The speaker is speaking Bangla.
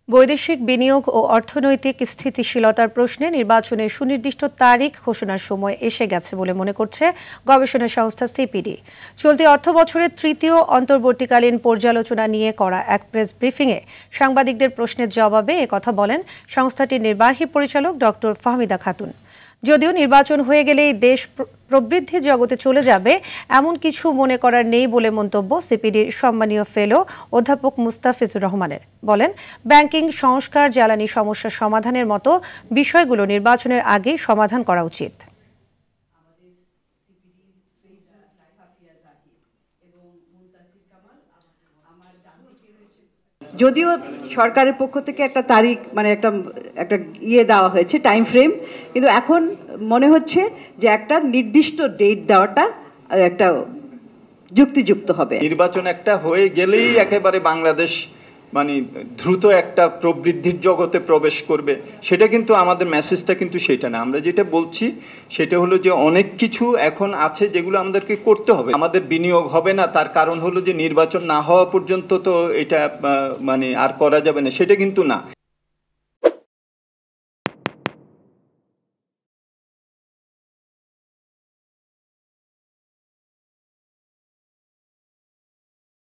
বৈদেশিক বিনিয়োগ ও অর্থনৈতিক স্থিতিশীলতার প্রশ্নে নির্বাচনের সুনির্দিষ্ট তারিখ ঘোষণার সময় এসে গেছে বলে মনে করছে গবেষণা সংস্থা সিপিডি। চলতি অর্থবছরের তৃতীয় অন্তর্বর্তীকালীন পর্যালোচনা নিয়ে করা এক প্রেস ব্রিফিংয়ে সাংবাদিকদের প্রশ্নের জবাবে একথা বলেন সংস্থাটির নির্বাহী পরিচালক ডক্টর ফাহমিদা খাতুন। যদিও নির্বাচন হয়ে গেলেই দেশ প্রবৃদ্ধি জগতে চলে যাবে এমন কিছু মনে করার নেই বলে মন্তব্য সিপিডির সম্মানীয় ফেলো অধ্যাপক মুস্তাফিজুর রহমানের। বলেন, ব্যাংকিং সংস্কার, জ্বালানি সমস্যা সমাধানের মতো বিষয়গুলো নির্বাচনের আগেই সমাধান করা উচিত। যদিও সরকারের পক্ষ থেকে একটা তারিখ মানে একটা দেওয়া হয়েছে, টাইম ফ্রেম, কিন্তু এখন মনে হচ্ছে যে একটা নির্দিষ্ট ডেট দেওয়াটা একটা যুক্তিযুক্ত হবে। নির্বাচন একটা হয়ে গেলেই একেবারে বাংলাদেশ মানে দ্রুত একটা প্রবৃদ্ধির জগতে প্রবেশ করবে, সেটা কিন্তু আমাদের মেসেজটা কিন্তু সেটা না। আমরা যেটা বলছি সেটা হলো যে অনেক কিছু এখন আছে যেগুলো আমাদেরকে করতে হবে। আমাদের বিনিয়োগ হবে না তার কারণ হলো যে নির্বাচন না হওয়া পর্যন্ত তো এটা মানে আর করা যাবে না, সেটা কিন্তু না।